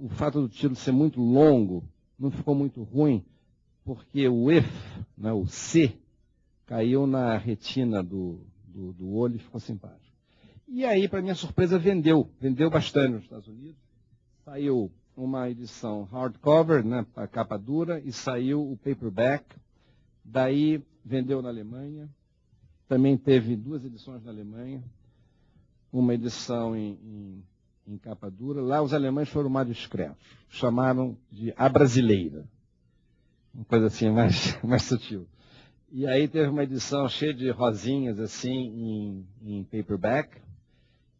o fato do título ser muito longo não ficou muito ruim, porque o if, né, o C, caiu na retina do olho e ficou simpático. E aí, para minha surpresa, vendeu bastante nos Estados Unidos. Saiu uma edição hardcover, né, a capa dura, e saiu o paperback. Daí vendeu na Alemanha. Também teve 2 edições na Alemanha. Uma edição em capa dura. Lá os alemães foram mais discretos. Chamaram de A Brasileira. Uma coisa assim mais sutil. E aí teve uma edição cheia de rosinhas assim em paperback.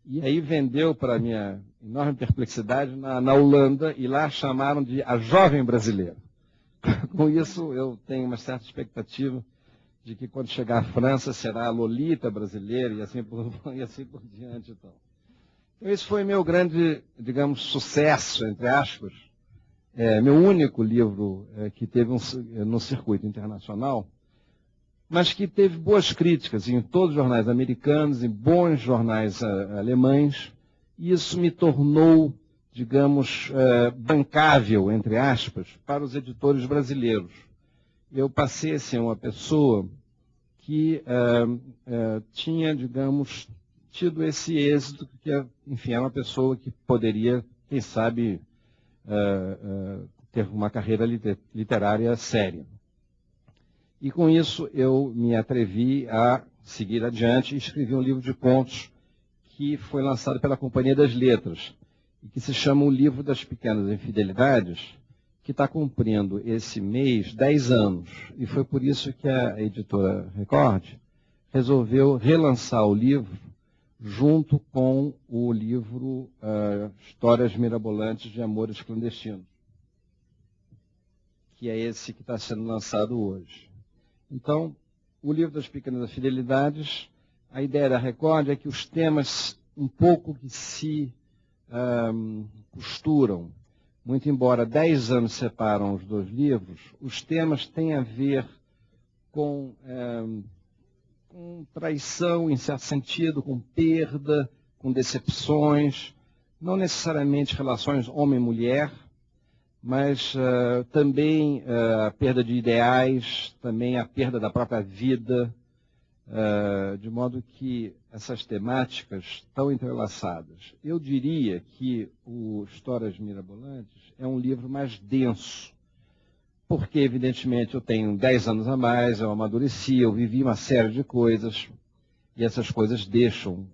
E aí vendeu, para minha enorme perplexidade, na Holanda, e lá chamaram de A Jovem Brasileira. Com isso, eu tenho uma certa expectativa de que quando chegar à França será a Lolita brasileira e assim por diante. Então, esse foi meu grande, digamos, sucesso, entre aspas, meu único livro que teve no circuito internacional, mas que teve boas críticas em todos os jornais americanos, em bons jornais alemães, e isso me tornou, digamos, bancável, entre aspas, para os editores brasileiros. Eu passei a ser uma pessoa que tinha, digamos, tido esse êxito, que, enfim, era uma pessoa que poderia, quem sabe, ter uma carreira literária séria. E com isso eu me atrevi a seguir adiante e escrevi um livro de contos que foi lançado pela Companhia das Letras e que se chama O Livro das Pequenas Infidelidades, que está cumprindo esse mês 10 anos. E foi por isso que a editora Record resolveu relançar o livro junto com o livro Histórias Mirabolantes de Amores Clandestinos, que é esse que está sendo lançado hoje. Então, o livro das Pequenas Infidelidades, a ideia da Record é que os temas um pouco que se costuram, muito embora 10 anos separam os 2 livros, os temas têm a ver com traição, em certo sentido, com perda, com decepções, não necessariamente relações homem-mulher, mas também a perda de ideais, também a perda da própria vida, de modo que essas temáticas estão entrelaçadas. Eu diria que o Histórias Mirabolantes é um livro mais denso, porque, evidentemente, eu tenho 10 anos a mais, eu amadureci, eu vivi uma série de coisas, e essas coisas deixam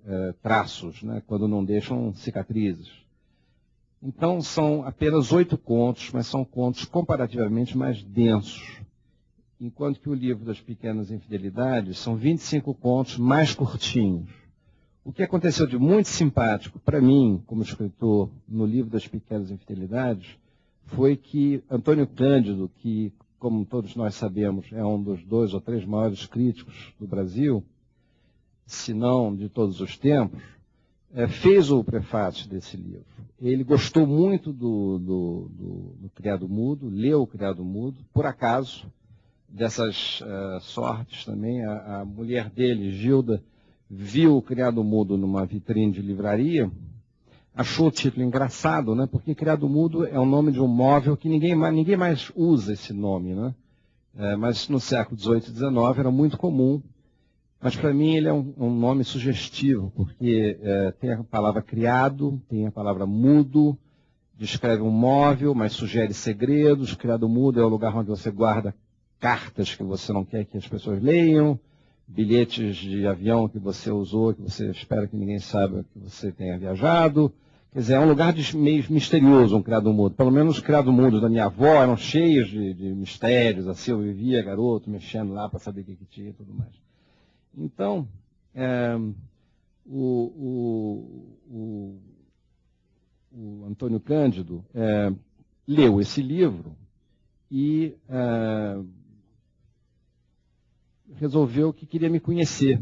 traços, né, quando não deixam cicatrizes. Então, são apenas 8 contos, mas são contos comparativamente mais densos. Enquanto que o livro das Pequenas Infidelidades são 25 contos mais curtinhos. O que aconteceu de muito simpático para mim, como escritor, no livro das Pequenas Infidelidades, foi que Antônio Cândido, que, como todos nós sabemos, é um dos 2 ou 3 maiores críticos do Brasil, se não de todos os tempos, fez o prefácio desse livro. Ele gostou muito do Criado Mudo, leu o Criado Mudo, por acaso, dessas sortes também, a mulher dele, Gilda, viu o Criado Mudo numa vitrine de livraria, achou o título engraçado, né? Porque Criado Mudo é o nome de um móvel que ninguém mais usa esse nome, né? Mas no século XVIII e XIX era muito comum. Mas para mim ele é um nome sugestivo, porque tem a palavra criado, tem a palavra mudo, descreve um móvel, mas sugere segredos. Criado mudo é o lugar onde você guarda cartas que você não quer que as pessoas leiam, bilhetes de avião que você usou, que você espera que ninguém saiba que você tenha viajado. Quer dizer, é um lugar meio misterioso, um criado mudo. Pelo menos os criados mudos da minha avó eram cheios de mistérios, assim, eu vivia garoto, mexendo lá para saber o que tinha e tudo mais. Então, o Antônio Cândido leu esse livro e resolveu que queria me conhecer.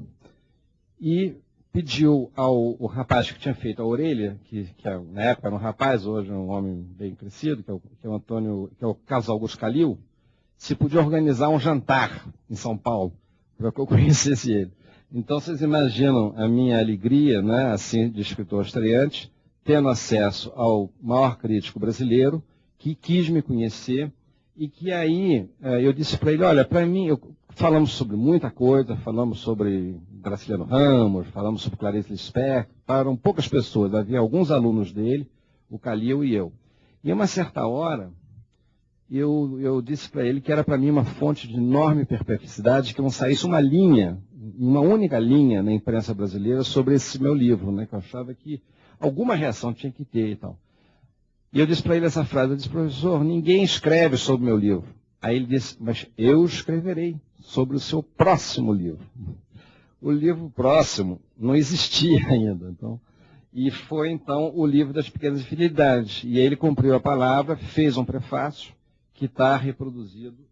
E pediu ao rapaz que tinha feito a orelha, que na época era um rapaz, hoje é um homem bem crescido, que é o Carlos Augusto Calil, se podia organizar um jantar em São Paulo, para que eu conhecesse ele. Então, vocês imaginam a minha alegria, né, assim, de escritor estreante, tendo acesso ao maior crítico brasileiro, que quis me conhecer, e que aí eu disse para ele, olha, para mim, falamos sobre muita coisa, falamos sobre Graciliano Ramos, falamos sobre Clarice Lispector, pararam poucas pessoas, havia alguns alunos dele, o Calil e eu. E a uma certa hora, eu disse para ele que era para mim uma fonte de enorme perplexidade que não saísse uma linha, uma única linha na imprensa brasileira sobre esse meu livro, né, que eu achava que alguma reação tinha que ter e tal. E eu disse para ele essa frase, eu disse, professor, ninguém escreve sobre o meu livro. Aí ele disse, mas eu escreverei sobre o seu próximo livro. O livro próximo não existia ainda. Então, e foi então o livro das Pequenas Infidelidades. E aí ele cumpriu a palavra, fez um prefácio que está reproduzido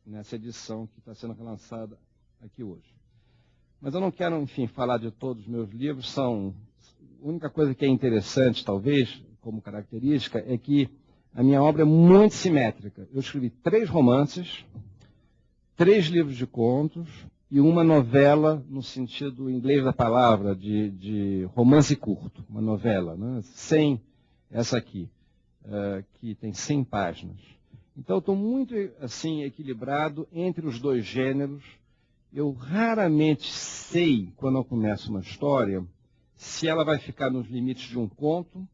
nessa edição que está sendo relançada aqui hoje. Mas eu não quero, enfim, falar de todos os meus livros, a única coisa que é interessante, talvez, como característica, é que a minha obra é muito simétrica. Eu escrevi 3 romances, 3 livros de contos e uma novela, no sentido inglês da palavra, de romance curto, uma novela, né? Sem essa aqui, que tem 100 páginas. Então, eu estou muito assim, equilibrado entre os 2 gêneros. Eu raramente sei, quando eu começo uma história, se ela vai ficar nos limites de um conto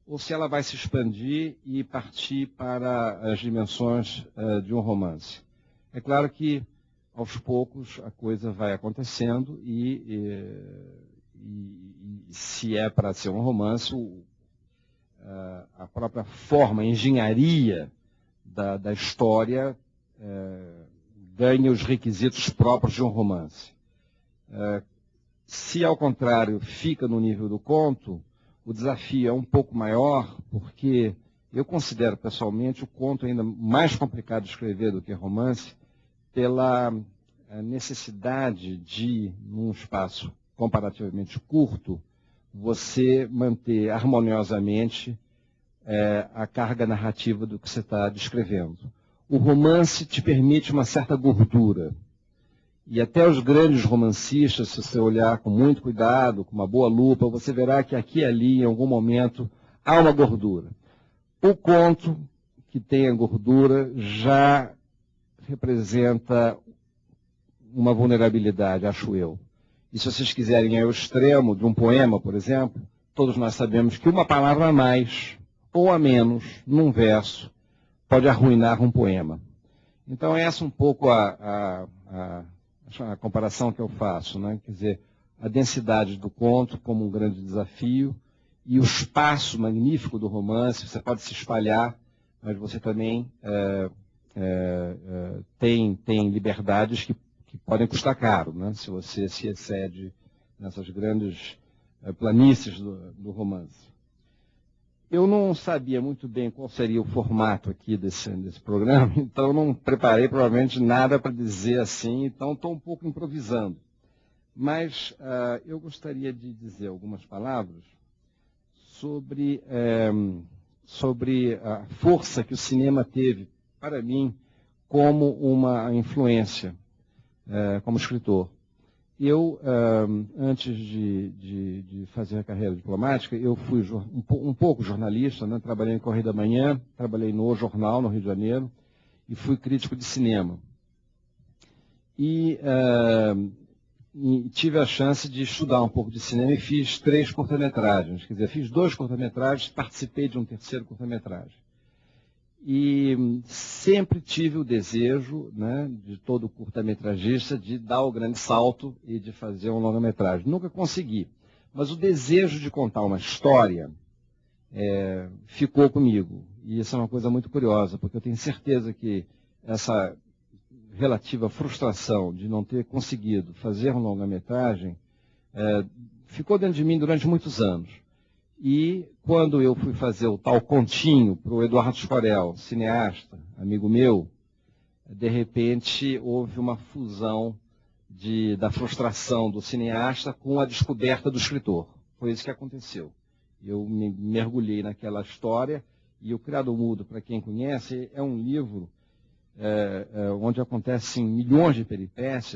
ou se ela vai se expandir e partir para as dimensões de um romance. É claro que, aos poucos, a coisa vai acontecendo e se é para ser um romance, a própria forma, a engenharia da história ganha os requisitos próprios de um romance. Se, ao contrário, fica no nível do conto, o desafio é um pouco maior, porque eu considero, pessoalmente, o conto ainda mais complicado de escrever do que romance, pela necessidade de, num espaço comparativamente curto, você manter harmoniosamente a carga narrativa do que você está descrevendo. O romance te permite uma certa gordura. E até os grandes romancistas, se você olhar com muito cuidado, com uma boa lupa, você verá que aqui e ali, em algum momento, há uma gordura. O conto que tem a gordura já representa uma vulnerabilidade, acho eu. E se vocês quiserem ir ao extremo de um poema, por exemplo, todos nós sabemos que uma palavra a mais ou a menos num verso pode arruinar um poema. Então, essa é um pouco a comparação que eu faço, né? Quer dizer, a densidade do conto como um grande desafio e o espaço magnífico do romance. Você pode se espalhar, mas você também tem liberdades que podem custar caro, né? Se você se excede nessas grandes planícies do romance. Eu não sabia muito bem qual seria o formato aqui desse programa, então não preparei provavelmente nada para dizer assim, então estou um pouco improvisando. Mas eu gostaria de dizer algumas palavras sobre a força que o cinema teve para mim como uma influência como escritor. Eu, antes de fazer a carreira diplomática, eu fui um pouco jornalista, né? Trabalhei em Correio da Manhã, trabalhei no O Jornal, no Rio de Janeiro, e fui crítico de cinema. E tive a chance de estudar um pouco de cinema e fiz 3 curta-metragens. Quer dizer, fiz 2 curta-metragens, participei de um 3º curta-metragem. E sempre tive o desejo, né, de todo curta-metragista, de dar o grande salto e de fazer um longa-metragem. Nunca consegui, mas o desejo de contar uma história ficou comigo. E isso é uma coisa muito curiosa, porque eu tenho certeza que essa relativa frustração de não ter conseguido fazer uma longa-metragem ficou dentro de mim durante muitos anos. E quando eu fui fazer o tal continho para o Eduardo Schorel, cineasta, amigo meu, de repente houve uma fusão da frustração do cineasta com a descoberta do escritor. Foi isso que aconteceu. Eu me mergulhei naquela história e O Criado Mudo, para quem conhece, é um livro onde acontecem milhões de peripécias,